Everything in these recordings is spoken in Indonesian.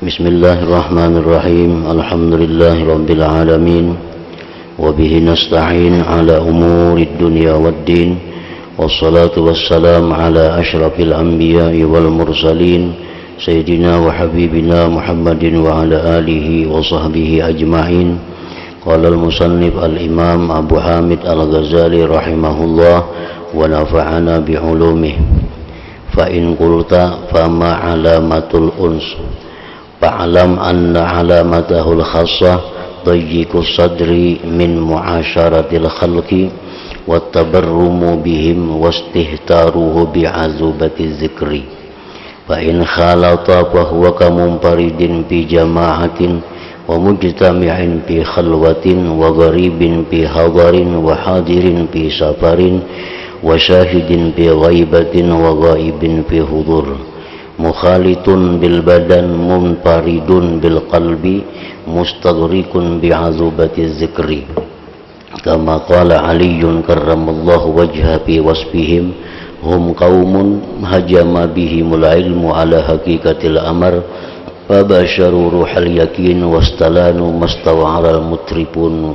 Bismillahirrahmanirrahim. Alhamdulillahirabbil alamin. Wa bihi nasta'in ala umurid dunya waddin. Wassalatu wassalam ala asyrafil anbiya'i wal mursalin sayyidina wa habibina Muhammadin wa ala alihi wa sahbihi ajma'in. Qala al-musannif al-imam Abu Hamid al-Ghazali rahimahullah wa nafa'ana bi ulumihi. Fa in qulta fama alamatul uns fa'alam anna alamatahul khassah dayyiqus sadri min mu'asyaratil khalqi wattabarrumu bihim wastihtaruhu bi'azubati zikri. Fa in khalata fahuwa kamunfaridin fi jama'atin wa mujtami'in fi khalwatin wa gharibin fi hadarin wa hadirin fi safarin wa syahidin fi ghaibatin wa ghaibin fi hudur. Mukhalitun bil badan munfaridun bil qalbi mustaghrikun bi'azubati zikri. Kama qala Aliyun karramallahu wajha fi wasfihim hum qaumun hajama bihimul ilmu ala haqiqatil amr fabasharu ruhal yakin wastalanu mastawa alal mutribun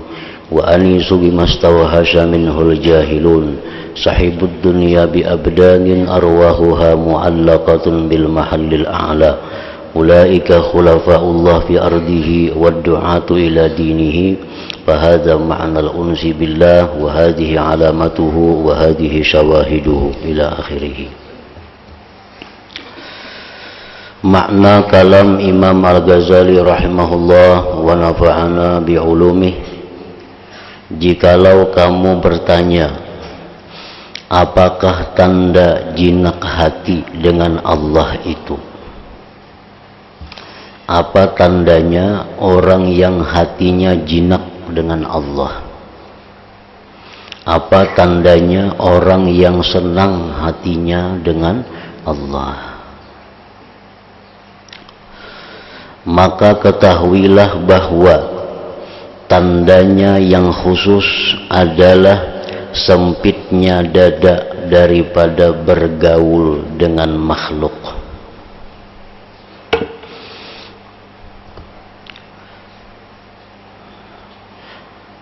wa anisu bimastawa hasha minhul jahilun. Sahibud dunya bi abdanin arwahuha mu'allaqatun bil mahallil a'la. Ulaika khulafa'ullah fi ardihi wad du'atu ila dinihi. Fahadha ma'nal unsi billah wa hadhihi alamatuhu wa hadhihi syawahiduhu ila akhirih. Makna kalam Imam Al-Ghazali rahimahullah wa nafa'ana bi ulumih. Jikalau kamu bertanya, apakah tanda jinak hati dengan Allah itu? Apa tandanya orang yang hatinya jinak dengan Allah? Apa tandanya orang yang senang hatinya dengan Allah? Maka ketahuilah bahwa tandanya yang khusus adalah sempitnya dada daripada bergaul dengan makhluk.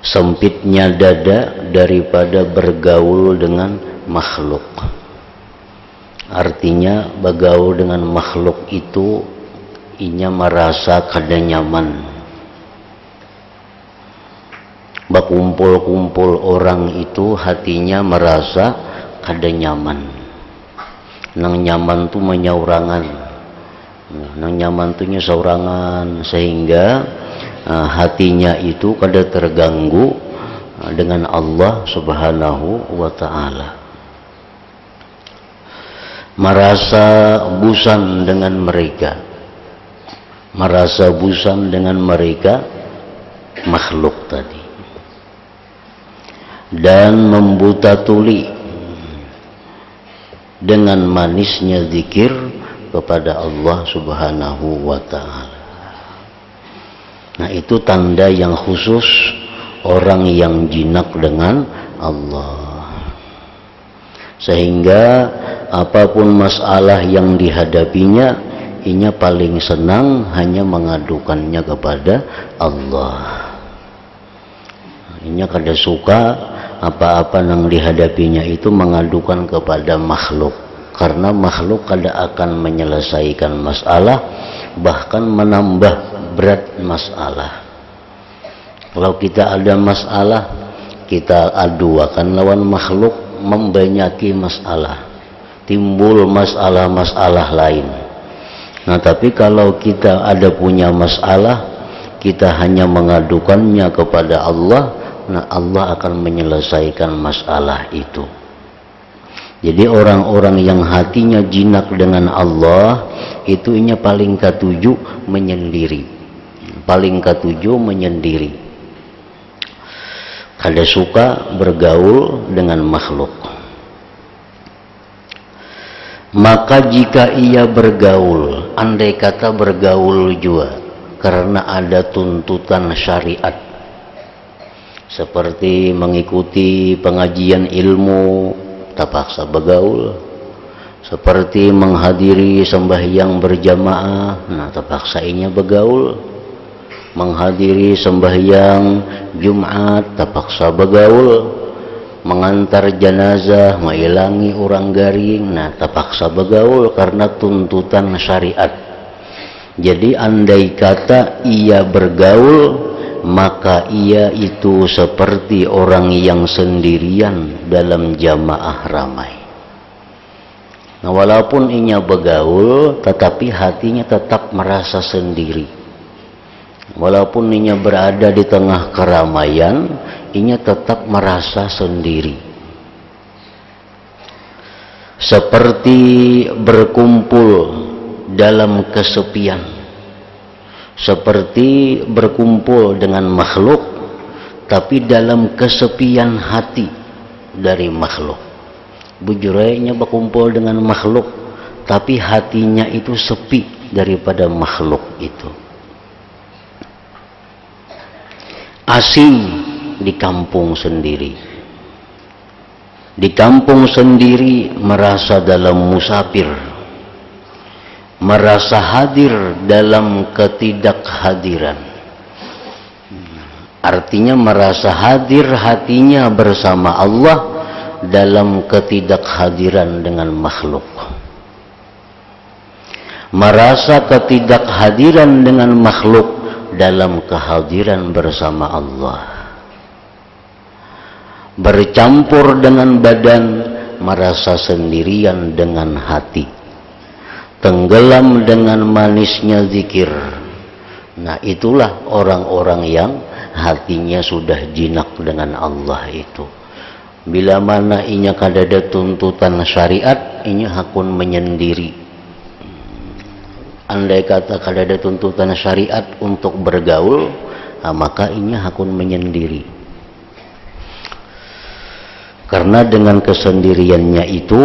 Sempitnya dada daripada bergaul dengan makhluk. Artinya bergaul dengan makhluk itu inya merasa kada nyaman. Berkumpul-kumpul orang itu hatinya merasa kada nyaman. Nang nyaman tu menyaurangan. Nang nyaman tu nyaurangan sehingga hatinya itu kada terganggu dengan Allah Subhanahu wa taala. Merasa bosan dengan mereka. Merasa bosan dengan mereka makhluk tadi. Dan membuta tuli dengan manisnya zikir kepada Allah Subhanahu wa ta'ala. Nah, itu tanda yang khusus orang yang jinak dengan Allah. Sehingga apapun masalah yang dihadapinya, inya paling senang hanya mengadukannya kepada Allah. Inya kada suka apa-apa yang dihadapinya itu mengadukan kepada makhluk, karena makhluk kada akan menyelesaikan masalah, bahkan menambah berat masalah. Kalau kita ada masalah, kita aduakan lawan makhluk, membanyaki masalah, timbul masalah-masalah lain. Nah, tapi kalau kita ada punya masalah, kita hanya mengadukannya kepada Allah, nah Allah akan menyelesaikan masalah itu. Jadi orang-orang yang hatinya jinak dengan Allah itu inya paling ketujuh menyendiri. Paling ketujuh menyendiri. Kada suka bergaul dengan makhluk. Maka jika ia bergaul, andai kata bergaul juga karena ada tuntutan syariat, seperti mengikuti pengajian ilmu, terpaksa bergaul. seperti menghadiri sembahyang berjamaah, nah terpaksa inya begaul. Menghadiri sembahyang Jumat, terpaksa begaul. Mengantar jenazah, mengilangi orang garing, nah terpaksa begaul karena tuntutan syariat. Jadi andai kata ia bergaul, maka ia itu seperti orang yang sendirian dalam jamaah ramai. Nah, walaupun inya begaul, tetapi hatinya tetap merasa sendiri. Walaupun inya berada di tengah keramaian, inya tetap merasa sendiri. Seperti berkumpul dalam kesepian. Seperti berkumpul dengan makhluk, tapi dalam kesepian hati dari makhluk. Bujurainya berkumpul dengan makhluk, tapi hatinya itu sepi daripada makhluk itu. Asing di kampung sendiri. Di kampung sendiri merasa dalam musafir, merasa hadir dalam ketidakhadiran. Artinya merasa hadir hatinya bersama Allah dalam ketidakhadiran dengan makhluk. Merasa ketidakhadiran dengan makhluk dalam kehadiran bersama Allah. Bercampur dengan badan, merasa sendirian dengan hati. Tenggelam dengan manisnya zikir. Nah, itulah orang-orang yang hatinya sudah jinak dengan Allah itu. Bila mana inya kadada tuntutan syariat, inya hakun menyendiri. Andai kata kadada tuntutan syariat untuk bergaul, nah maka inya hakun menyendiri. Karena dengan kesendiriannya itu,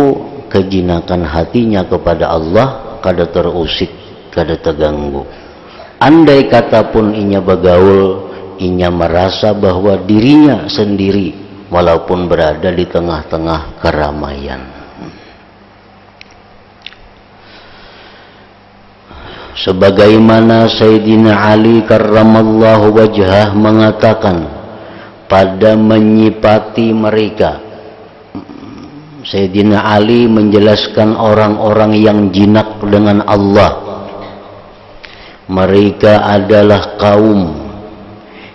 kejinakan hatinya kepada Allah kada terusik, kada terganggu. Andai kata pun inya bergaul, inya merasa bahwa dirinya sendiri walaupun berada di tengah-tengah keramaian. Sebagaimana Sayyidina Ali karramallahu wajhah mengatakan pada menyipati mereka, Sayyidina Ali menjelaskan orang-orang yang jinak dengan Allah. Mereka adalah kaum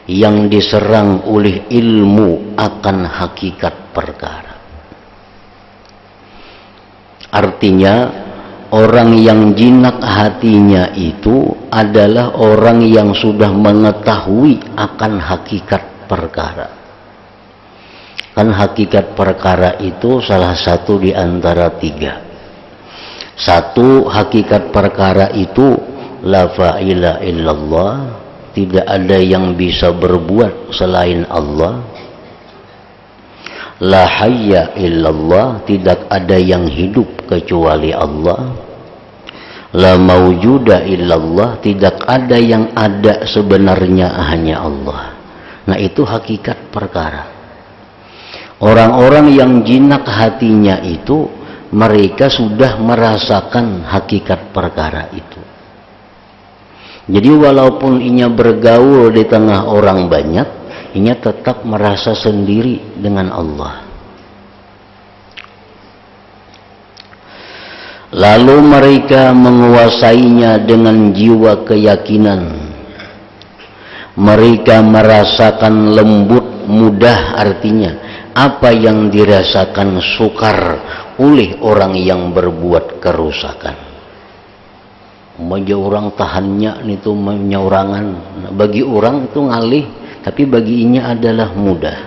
yang diserang oleh ilmu akan hakikat perkara. Artinya, orang yang jinak hatinya itu adalah orang yang sudah mengetahui akan hakikat perkara. Kan hakikat perkara itu salah satu di antara tiga. Satu, hakikat perkara itu la fa'ila illallah, tidak ada yang bisa berbuat selain Allah. La hayya illallah, tidak ada yang hidup kecuali Allah. La mawjuda illallah, tidak ada yang ada sebenarnya hanya Allah. Nah, itu hakikat perkara. Orang-orang yang jinak hatinya itu, mereka sudah merasakan hakikat perkara itu. Jadi walaupun inya bergaul di tengah orang banyak, inya tetap merasa sendiri dengan Allah. Lalu mereka menguasainya dengan jiwa keyakinan. Mereka merasakan lembut, mudah, artinya apa yang dirasakan sukar oleh orang yang berbuat kerusakan. Bagi orang tahannya itu menyaurangan, bagi orang itu ngalih, tapi baginya adalah mudah.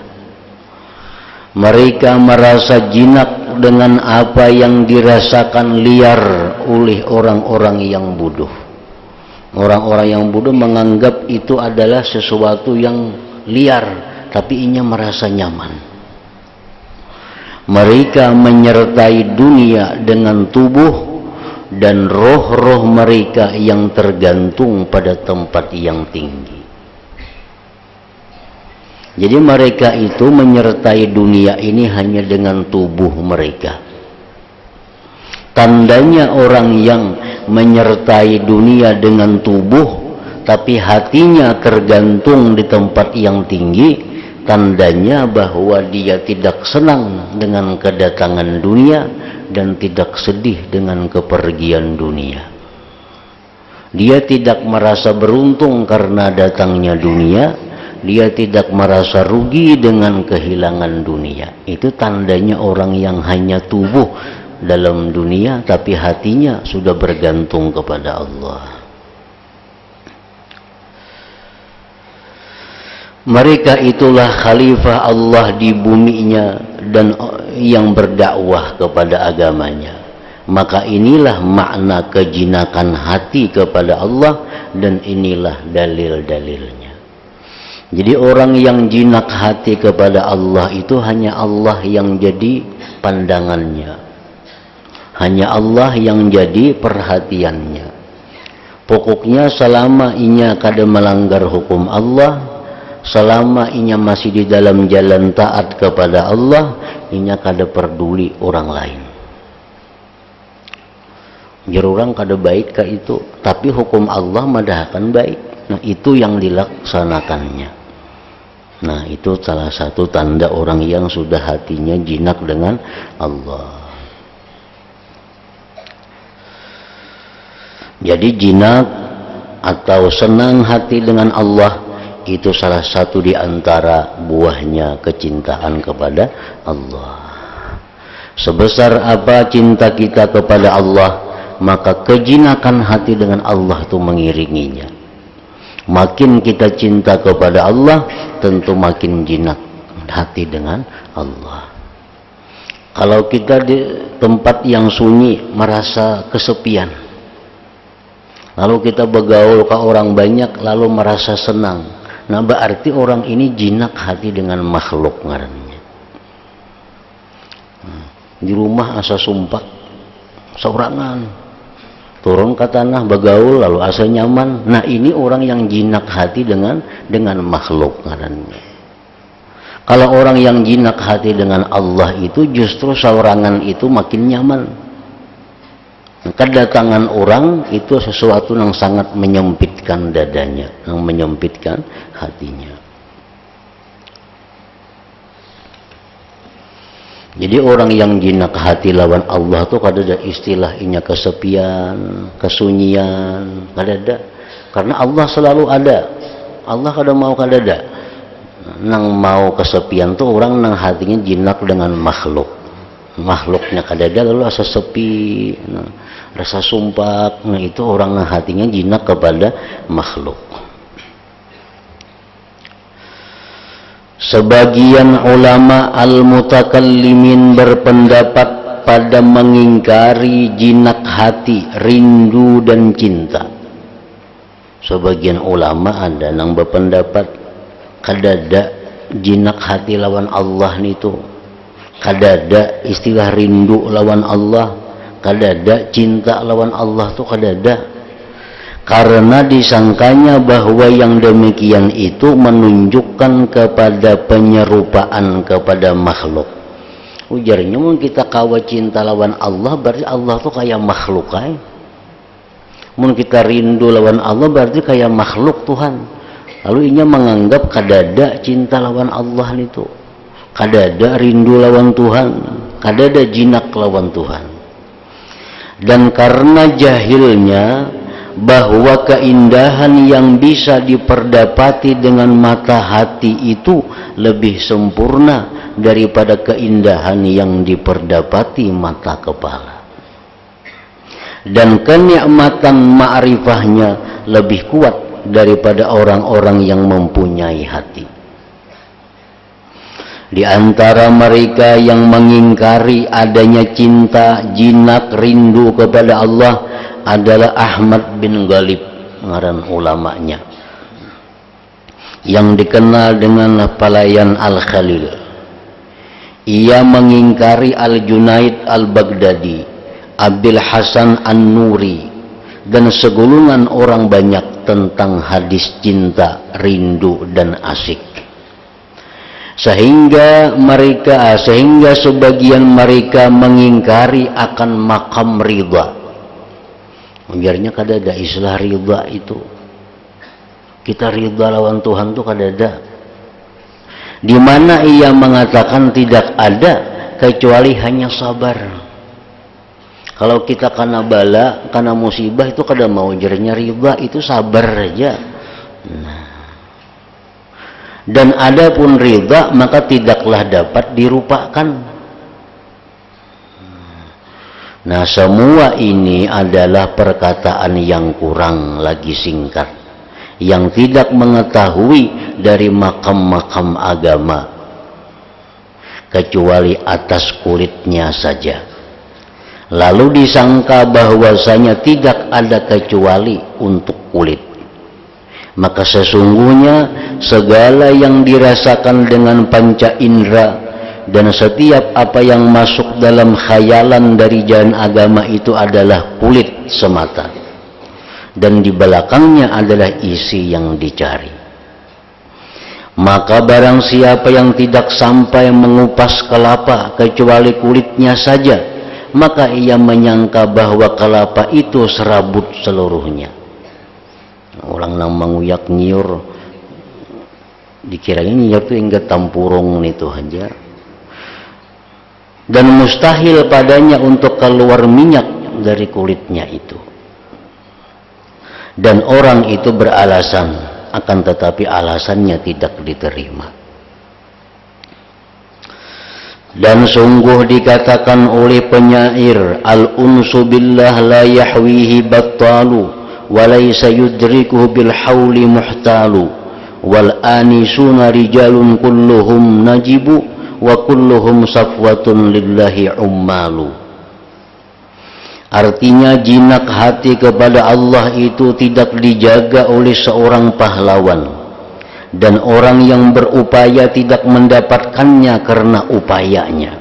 Mereka merasa jinak dengan apa yang dirasakan liar oleh orang-orang yang bodoh. Orang-orang yang bodoh menganggap itu adalah sesuatu yang liar, tapi inya merasa nyaman. Mereka menyertai dunia dengan tubuh dan roh-roh mereka yang tergantung pada tempat yang tinggi. Jadi mereka itu menyertai dunia ini hanya dengan tubuh mereka. Tandanya orang yang menyertai dunia dengan tubuh tapi hatinya tergantung di tempat yang tinggi, tandanya bahwa dia tidak senang dengan kedatangan dunia dan tidak sedih dengan kepergian dunia. Dia tidak merasa beruntung karena datangnya dunia, dia tidak merasa rugi dengan kehilangan dunia. Itu tandanya orang yang hanya tubuh dalam dunia tapi hatinya sudah bergantung kepada Allah. Mereka itulah khalifah Allah di buminya dan yang berdakwah kepada agamanya. Maka inilah makna kejinakan hati kepada Allah dan inilah dalil-dalilnya. Jadi orang yang jinak hati kepada Allah itu hanya Allah yang jadi pandangannya, hanya Allah yang jadi perhatiannya. Pokoknya selama inya kada melanggar hukum Allah, selama inya masih di dalam jalan taat kepada Allah, inya kada peduli orang lain. Jadi orang kada baik ke itu, tapi hukum Allah madahkan baik. Nah itu yang dilaksanakannya. Nah itu salah satu tanda orang yang sudah hatinya jinak dengan Allah. Jadi jinak atau senang hati dengan Allah itu salah satu di antara buahnya kecintaan kepada Allah. Sebesar apa cinta kita kepada Allah, maka kejinakan hati dengan Allah itu mengiringinya. Makin kita cinta kepada Allah, tentu makin jinak hati dengan Allah. Kalau kita di tempat yang sunyi merasa kesepian, lalu kita bergaul ke orang banyak lalu merasa senang, nah berarti orang ini jinak hati dengan makhluk ngarannya. Di rumah asa sumpah seorangan, turun ke tanah bergaul lalu asa nyaman. Nah ini orang yang jinak hati dengan makhluk ngarannya. Kalau orang yang jinak hati dengan Allah itu justru seorangan itu makin nyaman. Kedatangan orang itu sesuatu yang sangat menyempitkan dadanya, yang menyempitkan hatinya. Jadi orang yang jinak hati lawan Allah tuh kada ada istilahnya kesepian, kesunyian, kada ada. Karena Allah selalu ada. Allah kada mau kada ada. Nang mau kesepian tuh orang nang hatinya jinak dengan makhluk. Makhluknya kada ada lalu asa sepi, rasa sumpah. Nah itu orang nang hatinya jinak kepada makhluk. Sebagian ulama al-mutakallimin berpendapat pada mengingkari jinak hati, rindu dan cinta. Sebagian ulama ada yang berpendapat kadada jinak hati lawan Allah nitu, kadada istilah rindu lawan Allah, kadada cinta lawan Allah tuh kadada. Karena disangkanya bahwa yang demikian itu menunjukkan kepada penyerupaan kepada makhluk. Ujarnya mun kita kawa cinta lawan Allah berarti Allah tuh kayak makhluk ay. Mun kita rindu lawan Allah berarti kayak makhluk Tuhan. Lalu inya menganggap kadada cinta lawan Allah itu, kadada rindu lawan Tuhan, kadada jinak lawan Tuhan. Dan karena jahilnya bahwa keindahan yang bisa diperdapati dengan mata hati itu lebih sempurna daripada keindahan yang diperdapati mata kepala, dan kenikmatan ma'rifahnya lebih kuat daripada orang-orang yang mempunyai hati. Di antara mereka yang mengingkari adanya cinta, jinak, rindu kepada Allah adalah Ahmad bin Ghalib, ngaran ulamanya, yang dikenal dengan Palayan Al-Khalil. Ia mengingkari Al-Junaid Al-Baghdadi, Abil Hasan An-Nuri, dan segulungan orang banyak tentang hadis cinta, rindu, dan asik. sehingga sebagian mereka mengingkari akan makam ridha. Biarnya kada ada istilah ridha itu. Kita ridha lawan Tuhan tuh kada ada. Di mana ia mengatakan tidak ada kecuali hanya sabar. Kalau kita kena bala, kena musibah itu kada mau jernya ridha, itu sabar aja. Nah. Dan adapun ridha maka tidaklah dapat dirupakan. Nah, semua ini adalah perkataan yang kurang lagi singkat, yang tidak mengetahui dari makam-makam agama kecuali atas kulitnya saja. Lalu disangka bahwasanya tidak ada kecuali untuk kulit. Maka sesungguhnya segala yang dirasakan dengan panca indera dan setiap apa yang masuk dalam khayalan dari jalan agama itu adalah kulit semata, dan di belakangnya adalah isi yang dicari. Maka barang siapa yang tidak sampai mengupas kelapa kecuali kulitnya saja, maka ia menyangka bahwa kelapa itu serabut seluruhnya. Orang nang menguyak nyiur, dikiranya nyiur itu hingga tampurung itu aja. Dan mustahil padanya untuk keluar minyak dari kulitnya itu. Dan orang itu beralasan, akan tetapi alasannya tidak diterima. Dan sungguh dikatakan oleh penyair, al-unsu billah la yahwihi battalu walaysa yudrikuhu bil hauli muhtalu wal anisuna rijalun kulluhum najibu wa kulluhum safwatun lillahi ummalu. Artinya jinak hati kepada Allah itu tidak dijaga oleh seorang pahlawan, dan orang yang berupaya tidak mendapatkannya karena upayanya.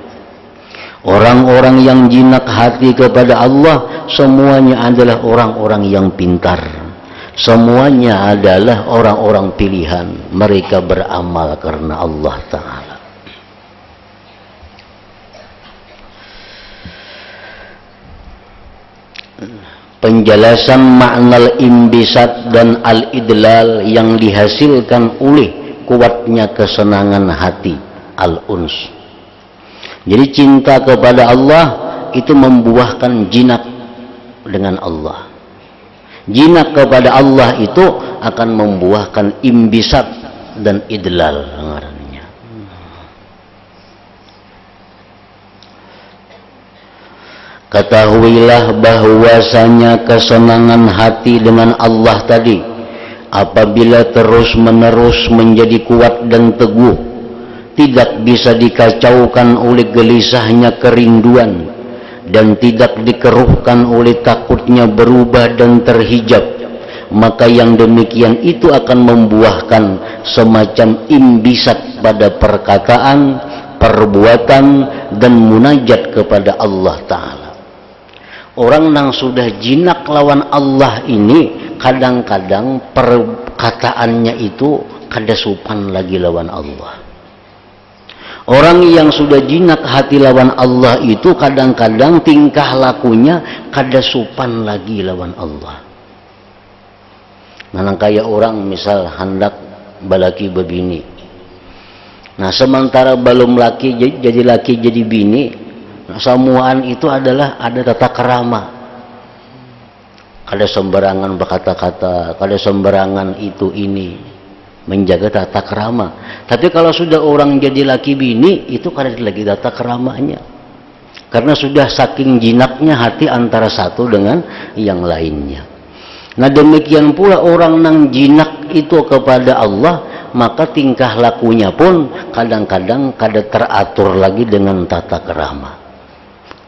Orang-orang yang jinak hati kepada Allah semuanya adalah orang-orang yang pintar. Semuanya adalah orang-orang pilihan. Mereka beramal karena Allah Ta'ala. Penjelasan makna imbisat dan al-idlal yang dihasilkan oleh kuatnya kesenangan hati, al-uns. Jadi cinta kepada Allah itu membuahkan jinak dengan Allah. Jinak kepada Allah itu akan membuahkan imbisat dan idlal ngarannya. Ketahuilah bahwasanya kesenangan hati dengan Allah tadi apabila terus-menerus menjadi kuat dan teguh, tidak bisa dikacaukan oleh gelisahnya kerinduan dan tidak dikeruhkan oleh takutnya berubah dan terhijab, maka yang demikian itu akan membuahkan semacam imbisat pada perkataan, perbuatan, dan munajat kepada Allah Ta'ala. Orang yang sudah jinak lawan Allah ini kadang-kadang perkataannya itu kada supan lagi lawan Allah. Orang yang sudah jinak hati lawan Allah itu kadang-kadang tingkah lakunya kada supan lagi lawan Allah. Nah, kayak orang misal hendak balaki bebini. Nah, sementara belum laki jadi bini, nah, semuaan itu adalah ada tata kerama. Kada sembarangan berkata-kata, kada sembarangan itu ini. Menjaga tata kerama. Tapi kalau sudah orang jadi laki bini, itu kada lagi tata keramanya. Karena sudah saking jinaknya hati antara satu dengan yang lainnya. Nah, demikian pula orang nang jinak itu kepada Allah, maka tingkah lakunya pun kadang-kadang kada teratur lagi dengan tata kerama.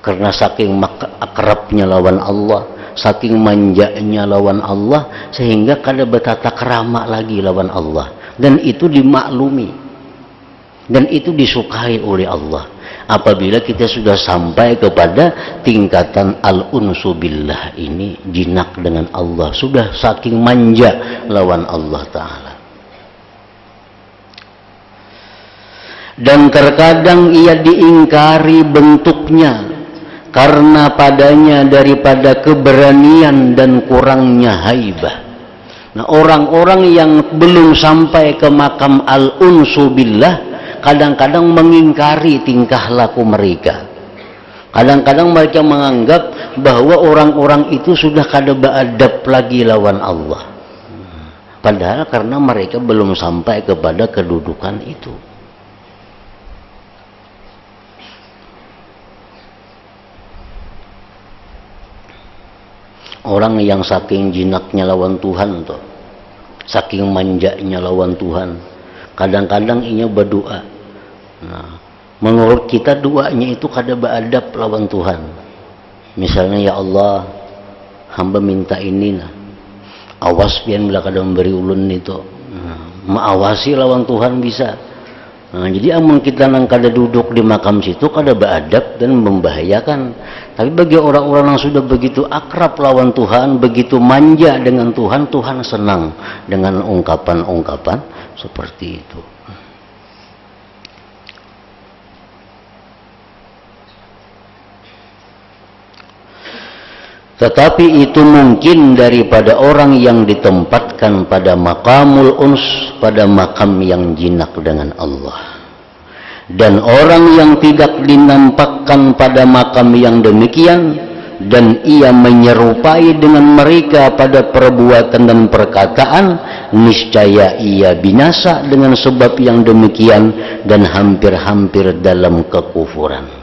Karena saking akrabnya lawan Allah, saking manjanya lawan Allah, sehingga kada bertata kerama lagi lawan Allah, dan itu dimaklumi dan itu disukai oleh Allah apabila kita sudah sampai kepada tingkatan al-unsu billah ini, jinak dengan Allah, sudah saking manja lawan Allah Ta'ala. Dan terkadang ia diingkari bentuknya karena padanya daripada keberanian dan kurangnya haibah. Nah, orang-orang yang belum sampai ke makam al-unsu billah kadang-kadang mengingkari tingkah laku mereka. Kadang-kadang mereka menganggap bahwa orang-orang itu sudah kada beadab lagi lawan Allah. Padahal karena mereka belum sampai kepada kedudukan itu. Orang yang saking jinaknya lawan Tuhan tuh, saking manjanya lawan Tuhan, kadang-kadang inya berdoa. Nah, menurut kita doanya itu kada beadab lawan Tuhan. Misalnya, ya Allah, hamba minta ini lah, awas pian bila kada memberi ulun itu. Maawasi lawan Tuhan bisa. Nah, jadi amun kita nang kada duduk di makam situ kada beadab dan membahayakan. Tapi bagi orang-orang yang sudah begitu akrab lawan Tuhan, begitu manja dengan Tuhan, Tuhan senang dengan ungkapan-ungkapan seperti itu. Tetapi itu mungkin daripada orang yang ditempatkan pada maqamul uns, pada makam yang jinak dengan Allah. Dan orang yang tidak dinampakkan pada makam yang demikian, dan ia menyerupai dengan mereka pada perbuatan dan perkataan, niscaya ia binasa dengan sebab yang demikian dan hampir-hampir dalam kekufuran.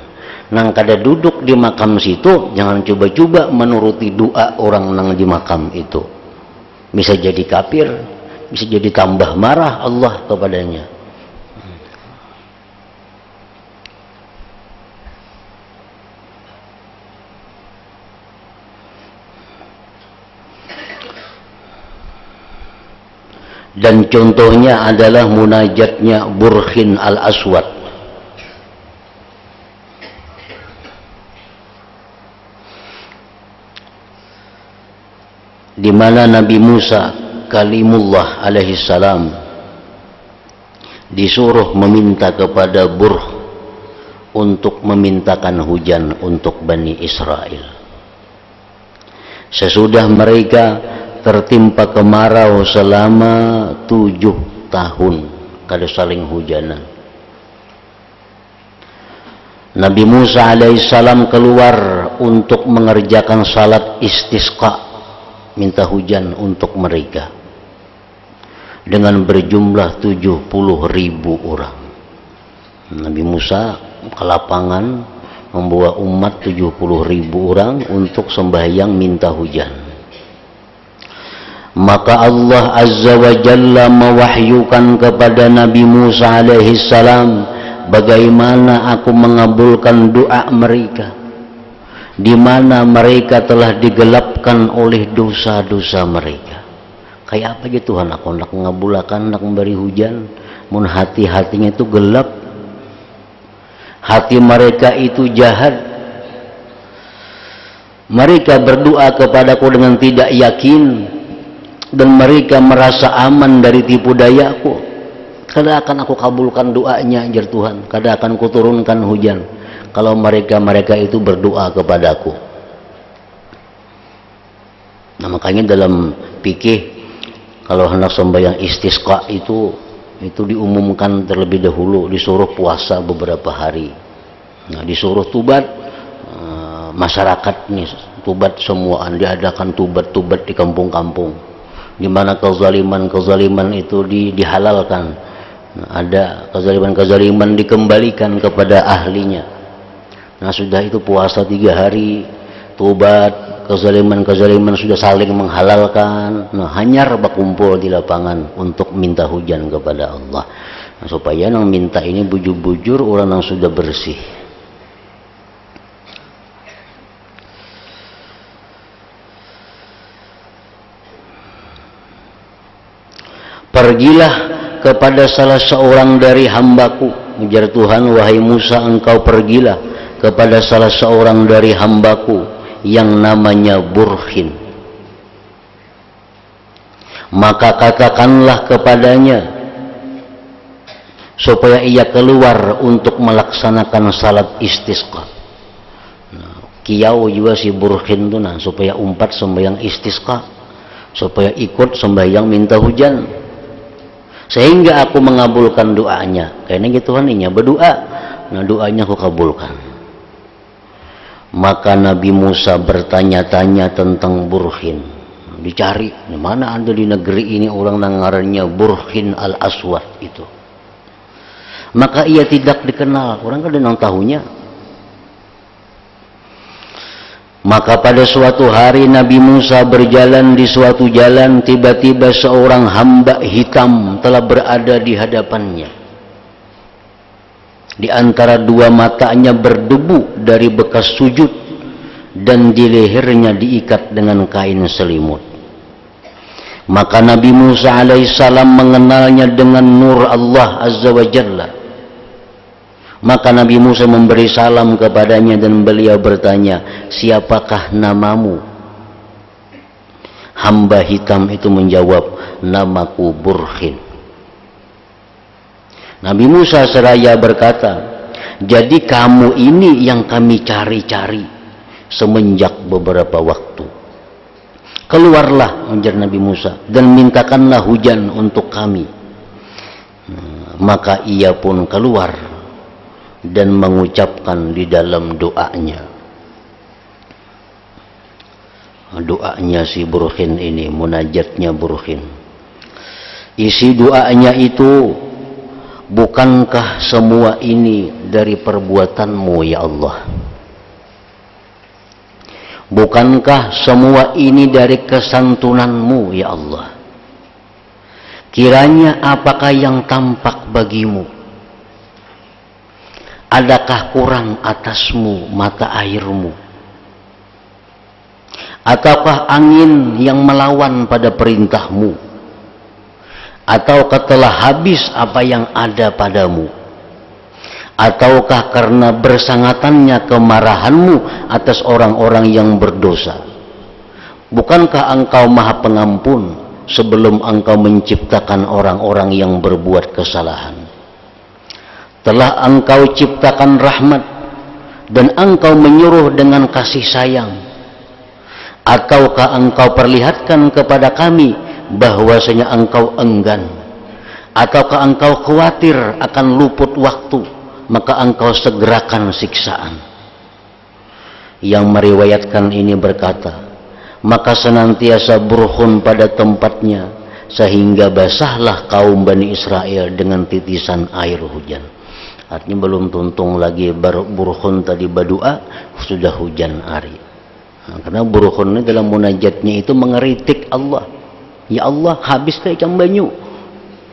Nang kada duduk di makam situ, jangan coba-coba menuruti doa orang nang di makam itu. Bisa jadi kafir, bisa jadi tambah marah Allah kepadanya. Dan contohnya adalah munajatnya Burkhin al-Aswad. Di mana Nabi Musa kalimullah alaihi salam disuruh meminta kepada Burh untuk memintakan hujan untuk Bani Israel. Sesudah mereka tertimpa kemarau selama 7 tahun kada saling hujanan, Nabi Musa alaihissalam keluar untuk mengerjakan salat istisqa, minta hujan untuk mereka dengan berjumlah 70.000 orang. Nabi Musa ke lapangan membawa umat 70.000 orang untuk sembahyang minta hujan. Maka Allah Azza wa Jalla mewahyukan kepada Nabi Musa alaihissalam, bagaimana aku mengabulkan doa mereka, di mana mereka telah digelapkan oleh dosa-dosa mereka. Kayak apa gitu Tuhan, aku nak ngabulakan, nak memberi hujan, mun hati-hatinya itu gelap, hati mereka itu jahat. Mereka berdoa kepadaku dengan tidak yakin, dan mereka merasa aman dari tipu dayaku. Kada akan aku kabulkan doanya, jar Tuhan, kada akan kuturunkan hujan kalau mereka itu berdoa kepadaku. Nah, makanya dalam fikih kalau hendak sembahyang istisqa itu diumumkan terlebih dahulu, disuruh puasa beberapa hari. Nah, disuruh tubat, masyarakat nih tubat semuaan, diadakan tubat di kampung-kampung, di mana kezaliman itu dihalalkan. Nah, ada kezaliman dikembalikan kepada ahlinya. Nah, sudah itu puasa 3 hari, tobat, kezaliman sudah saling menghalalkan. Nah, hanyar berkumpul di lapangan untuk minta hujan kepada Allah. Nah, supaya yang minta ini bujur-bujur orang yang sudah bersih. Pergilah kepada salah seorang dari hambaku, ujar Tuhan, wahai Musa, engkau pergilah kepada salah seorang dari hambaku yang namanya Burkhin. Maka katakanlah kepadanya, supaya ia keluar untuk melaksanakan salat istisqa. Kiau juga si Burkhin tuh supaya umpat sembahyang istisqa, supaya ikut sembahyang minta hujan, sehingga aku mengabulkan doanya. Kayaknya gitu kan inya berdoa, nah doanya aku kabulkan. Maka Nabi Musa bertanya-tanya tentang Burkhin, dicari di mana ada di negeri ini orang ngarannya Burkhin al-Aswad itu. Maka ia tidak dikenal, orang kan nang tahunya. Maka pada suatu hari Nabi Musa berjalan di suatu jalan, tiba-tiba seorang hamba hitam telah berada di hadapannya. Di antara dua matanya berdebu dari bekas sujud, dan di lehernya diikat dengan kain selimut. Maka Nabi Musa alaihissalam mengenalnya dengan nur Allah azza wa jalla. Maka Nabi Musa memberi salam kepadanya dan beliau bertanya, siapakah namamu? Hamba hitam itu menjawab, namaku Burkhin. Nabi Musa seraya berkata, jadi kamu ini yang kami cari-cari semenjak beberapa waktu. Keluarlah, ujar Nabi Musa, dan mintakanlah hujan untuk kami. Maka ia pun keluar dan mengucapkan di dalam doanya si Burkhin ini, munajatnya Burkhin. Isi doanya itu, bukankah semua ini dari perbuatanmu ya Allah? Bukankah semua ini dari kesantunanmu ya Allah? Kiranya apakah yang tampak bagimu? Adakah kurang atasmu mata airmu? Ataukah angin yang melawan pada perintahmu? Ataukah telah habis apa yang ada padamu? Ataukah karena bersangatannya kemarahanmu atas orang-orang yang berdosa? Bukankah engkau maha pengampun sebelum engkau menciptakan orang-orang yang berbuat kesalahan? Telah engkau ciptakan rahmat dan engkau menyuruh dengan kasih sayang. Ataukah engkau perlihatkan kepada kami bahwasanya engkau enggan? Ataukah engkau khawatir akan luput waktu, maka engkau segerakan siksaan? Yang meriwayatkan ini berkata, maka senantiasa Burkhin pada tempatnya, sehingga basahlah kaum Bani Israel dengan titisan air hujan. Artinya belum tuntung lagi Burkhin tadi berdoa, sudah hujan hari. Karena Burkhin ini dalam munajatnya itu mengeritik Allah. Ya Allah, habis kayak ikan banyu.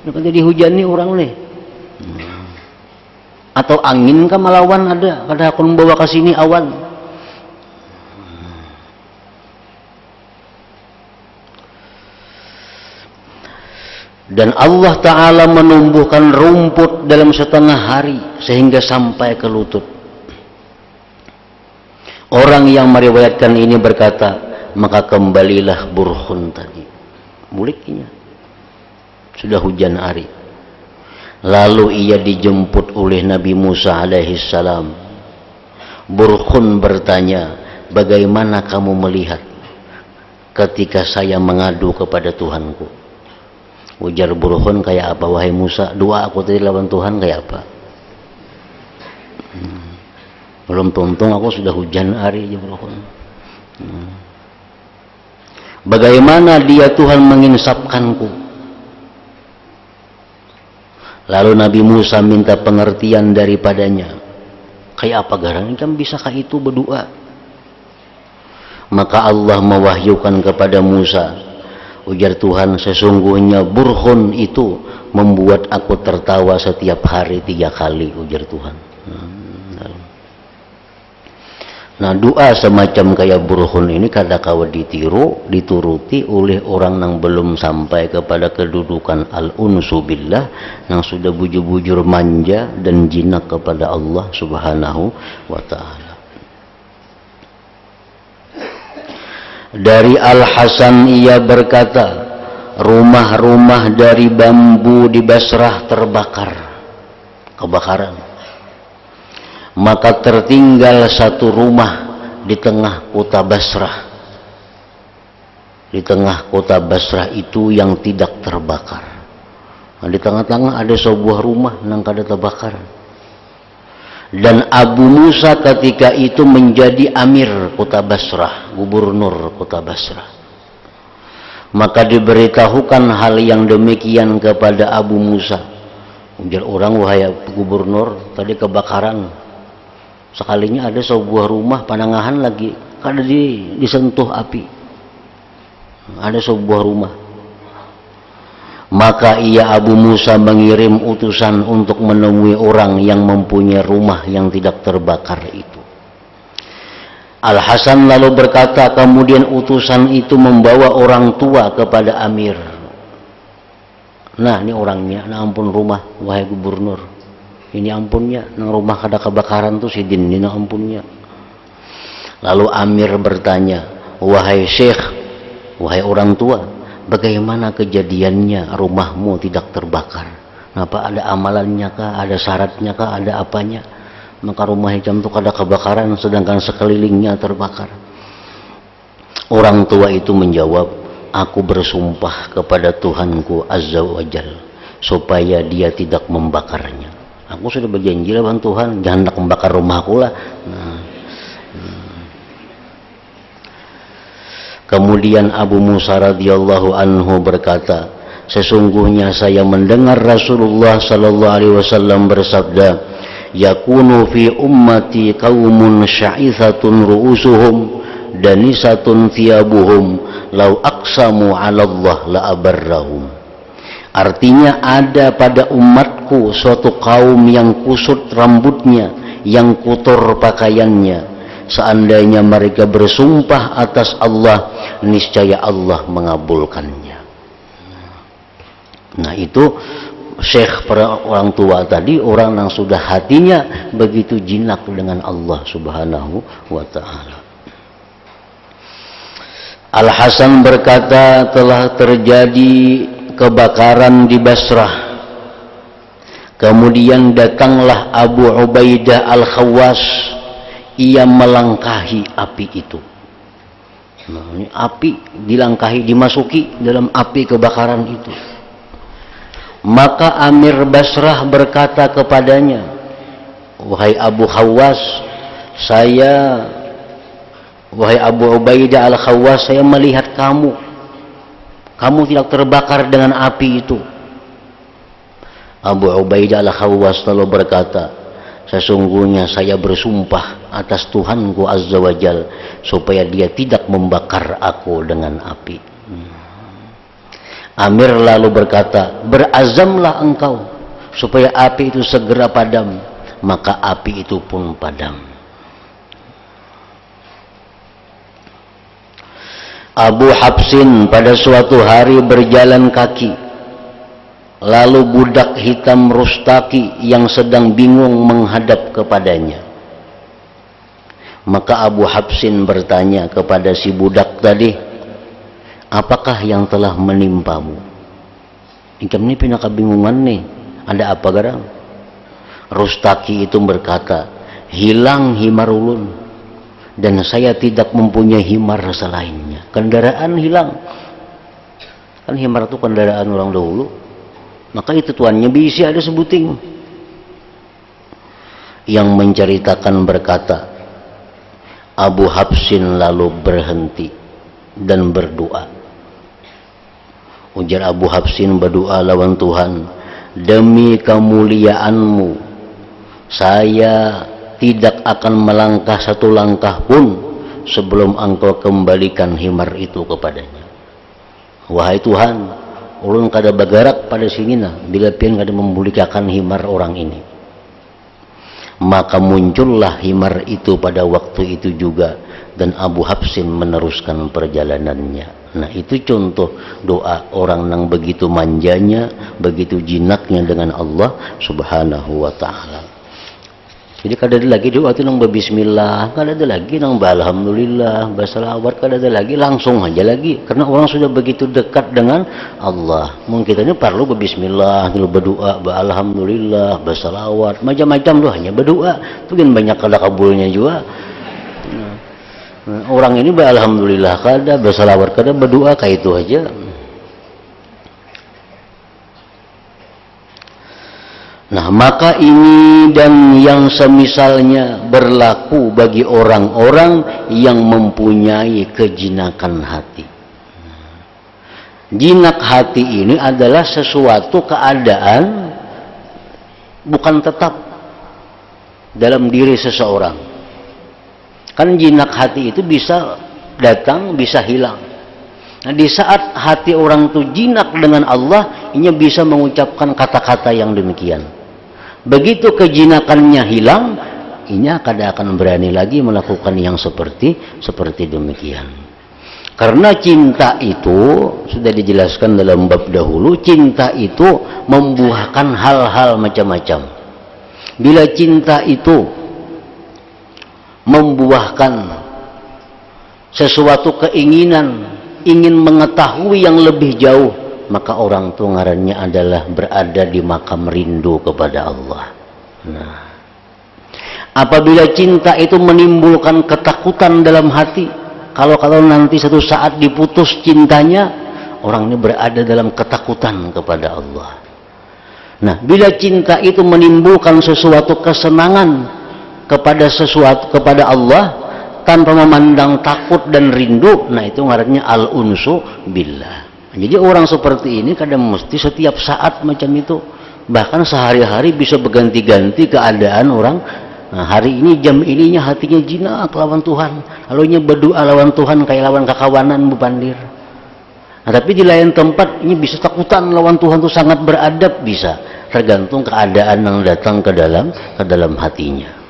Ini jadi hujan nih orang nih. Atau angin kan melawan ada, kada aku membawa ke sini awan. Dan Allah Ta'ala menumbuhkan rumput dalam setengah hari sehingga sampai ke lutut. Orang yang meriwayatkan ini berkata, maka kembalilah Burkhin tadi. Muliknya sudah hujan hari. Lalu ia dijemput oleh Nabi Musa alaihissalam. Burkhin bertanya, bagaimana kamu melihat ketika saya mengadu kepada Tuhanku? Ujar Burkhin, kayak apa wahai Musa? Doa aku tadi lawan Tuhan kayak apa? Belum tuntung aku sudah hujan hari aja Burkhin. Bagaimana dia Tuhan menginsapkanku? Lalu Nabi Musa minta pengertian daripadanya. Kayak apa garang kan bisakah itu berdoa? Maka Allah mewahyukan kepada Musa, ujar Tuhan, sesungguhnya Burkhin itu membuat aku tertawa setiap hari 3 kali, ujar Tuhan. Nah doa semacam kayak Burkhin ini kadang-kala ditiru, dituruti oleh orang yang belum sampai kepada kedudukan al-unsu billah, yang sudah bujur-bujur manja dan jinak kepada Allah subhanahu wa ta'ala. Dari Al-Hasan ia berkata, rumah-rumah dari bambu di Basrah terbakar. kebakaran. Maka tertinggal satu rumah di tengah kota Basrah. Di tengah kota Basrah itu yang tidak terbakar. Nah, di tengah-tengah ada sebuah rumah yang kada terbakar. Dan Abu Musa ketika itu menjadi amir kota Basrah, gubernur kota Basrah. Maka diberitahukan hal yang demikian kepada Abu Musa. Ujar orang, wahai gubernur, tadi kebakaran. Sekalinya ada sebuah rumah panangahan lagi, kada disentuh api. Ada sebuah rumah. Maka ia Abu Musa mengirim utusan untuk menemui orang yang mempunyai rumah yang tidak terbakar itu. Al-Hasan lalu berkata, kemudian utusan itu membawa orang tua kepada Amir. Nah, ini orangnya, nah ampun rumah, wahai gubernur. Ini ampunnya, nang rumah kada kebakaran tuh sidin, ini ampunnya. Lalu Amir bertanya, wahai Syekh, wahai orang tua, bagaimana kejadiannya rumahmu tidak terbakar? Kenapa, ada amalannya kah, ada syaratnya kah, ada apanya? Maka rumah hijam itu kada kebakaran sedangkan sekelilingnya terbakar. Orang tua itu menjawab, aku bersumpah kepada Tuhanku Azza wa Jal supaya dia tidak membakarnya. Aku sudah berjanji lawan Tuhan, jangan nak membakar rumahku lah. Kemudian Abu Musa radhiyallahu anhu berkata, sesungguhnya saya mendengar Rasulullah sallallahu alaihi wasallam bersabda, yakunu fi ummati qaumun sya'ithatun ru'usuhum danisatun thiyabuhum law aqsamu 'ala Allah la abarrahum. Artinya ada pada umatku suatu kaum yang kusut rambutnya, yang kotor pakaiannya. Seandainya mereka bersumpah atas Allah, niscaya Allah mengabulkannya. Nah itu Syekh para orang tua tadi, orang yang sudah hatinya begitu jinak dengan Allah Subhanahu wa ta'ala. Al-Hasan berkata, telah terjadi kebakaran di Basrah. Kemudian datanglah Abu Ubaidah Al-Khawwas, ia melangkahi api itu. Nah, ini api dilangkahi, dimasuki dalam api kebakaran itu. Maka Amir Basrah berkata kepadanya, wahai Abu Khawwas, wahai Abu Ubaidah Al-Khawwas, saya melihat kamu tidak terbakar dengan api itu. Abu Ubaidah Al-Khawwas lalu berkata, sesungguhnya saya bersumpah atas Tuhanku Azza wa Jal supaya dia tidak membakar aku dengan api. Amir lalu berkata, berazamlah engkau supaya api itu segera padam. Maka api itu pun padam. Abu Habsin pada suatu hari berjalan kaki, lalu budak hitam Rustaki yang sedang bingung menghadap kepadanya. Maka Abu Habsin bertanya kepada si budak tadi, apakah yang telah menimpamu? Ikam ini punya kebingungan nih, ada apa garang? Rustaki itu berkata, hilang himar ulun, dan saya tidak mempunyai himar selainnya. Kendaraan hilang, kan himar itu kendaraan orang dahulu. Maka itu tuannya bisi ada sebuting. Yang menceritakan berkata, Abu Habsin lalu berhenti dan berdoa. Ujar Abu Habsin berdoa lawan Tuhan, demi kemuliaanmu, saya tidak akan melangkah satu langkah pun sebelum engkau kembalikan himar itu kepadanya. Wahai Tuhan, ulun kada bagarak pada sini nah, bila pian kada memulihkan himar orang ini. Maka muncullah himar itu pada waktu itu juga, dan Abu Habsin meneruskan perjalanannya. Nah itu contoh doa orang yang begitu manjanya, begitu jinaknya dengan Allah Subhanahu wa ta'ala. Jadi kada ada lagi doa tu nang bismillah, kada ada lagi nang alhamdulillah, basalawat, kada ada lagi, langsung aja lagi. Karena orang sudah begitu dekat dengan Allah. Mungkin kita ini perlu bismillah, dulu berdoa, alhamdulillah, basalawat, macam-macam doa, hanya berdoa. Tu kan banyak kada kabulnya juga. Nah, orang ini alhamdulillah kada, basalawat kada, berdoa kayak itu aja. Nah, maka ini dan yang semisalnya berlaku bagi orang-orang yang mempunyai kejinakan hati. Jinak hati ini adalah sesuatu keadaan bukan tetap dalam diri seseorang. Kan jinak hati itu bisa datang, bisa hilang. Nah, di saat hati orang itu jinak dengan Allah, ini bisa mengucapkan kata-kata yang demikian. Begitu kejinakannya hilang, ini kada akan berani lagi melakukan yang seperti demikian. Karena cinta itu sudah dijelaskan dalam bab dahulu, cinta itu membuahkan hal-hal macam-macam. Bila cinta itu membuahkan sesuatu keinginan, ingin mengetahui yang lebih jauh, maka orang itu ngarannya adalah berada di makam rindu kepada Allah. Nah, apabila cinta itu menimbulkan ketakutan dalam hati, kalau nanti satu saat diputus cintanya, orang ini berada dalam ketakutan kepada Allah. Nah, bila cinta itu menimbulkan sesuatu kesenangan kepada Allah tanpa memandang takut dan rindu, nah itu ngarannya al-unsu billah. Jadi orang seperti ini kadang mesti setiap saat macam itu, bahkan sehari-hari bisa berganti-ganti keadaan orang. Nah, hari ini jam ininya hatinya jinak lawan Tuhan, lalunya berdoa lawan Tuhan kayak lawan kakawanan bupandir. Nah, tapi di lain tempat ini bisa takutan lawan Tuhan itu sangat beradab, bisa tergantung keadaan yang datang ke dalam hatinya.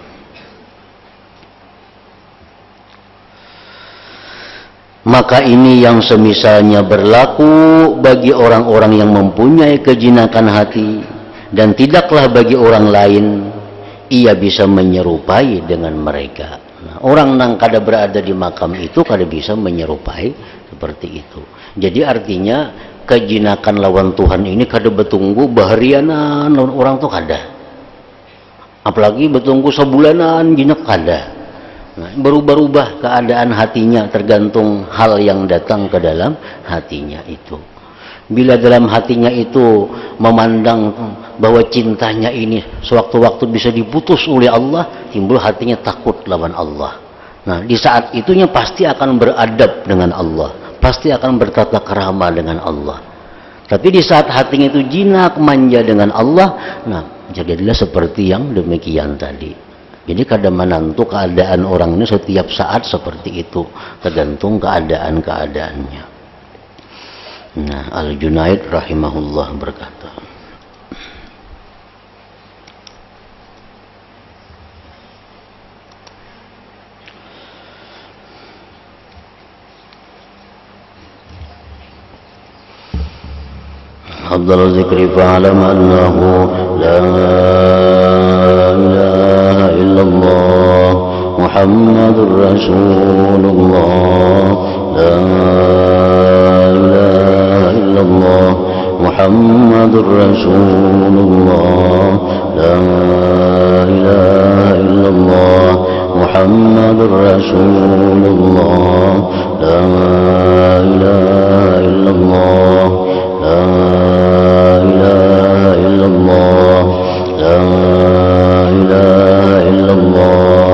Maka ini yang semisalnya berlaku bagi orang-orang yang mempunyai kejinakan hati, dan tidaklah bagi orang lain ia bisa menyerupai dengan mereka. Nah, orang yang kada berada di makam itu kada bisa menyerupai seperti itu. Jadi artinya kejinakan lawan Tuhan ini kada betunggu baharianan lawan orang tuh kada. Apalagi betunggu sebulanan jinak kada. Nah, berubah-ubah keadaan hatinya tergantung hal yang datang ke dalam hatinya itu. Bila dalam hatinya itu memandang bahwa cintanya ini sewaktu-waktu bisa diputus oleh Allah, timbul hatinya takut lawan Allah. Nah, di saat itunya pasti akan beradab dengan Allah, pasti akan bertata krama dengan Allah. Tapi di saat hatinya itu jinak manja dengan Allah, nah jadilah seperti yang demikian tadi. Jadi kadang menentu keadaan orang ini setiap saat seperti itu, tergantung keadaannya. Nah, Al-Junaid rahimahullah berkata, afdhalu dzikri fa'lam annahu la ilaha illallah Muhammadur Rasulullah, la ilaha illallah Muhammadur Rasulullah, la ilaha illallah Muhammadur Rasulullah, la ilaha illallah, la ilaha illallah, la ilaha illallah,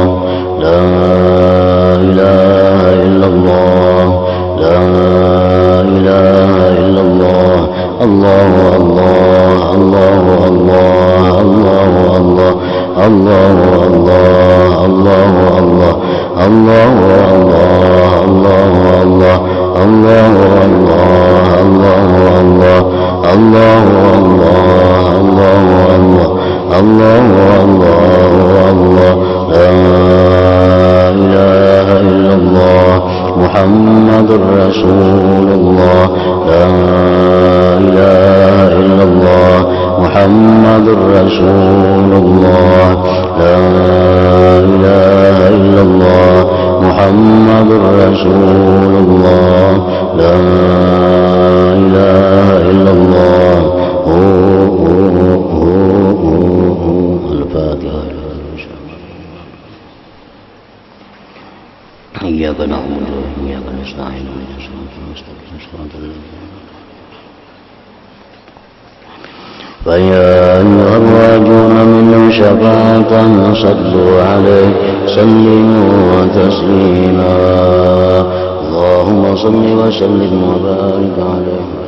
la ilaha illallah, la ilaha illallah, Allahu Allah, Allahu Allah, Allahu Allah, Allahu Allah, Allahu Allah, Allahu Allah, Allahu Allah, Allahu Allah, Allahu Allah, Allahu Allah, Allahu Allah, la ilaha illallah Muhammadur Rasulullah, la ilaha illallah محمد رسول الله لا إله إلا الله محمد رسول الله لا إله إلا الله الفاتحة. إياك نعبد وإياك نستعين اهدنا الصراط المستقيم صراط الذين فيا أيها الراجون منه شفاعة صلوا عليه سلموا تسليما اللهم صل وسلم وبارك عليه.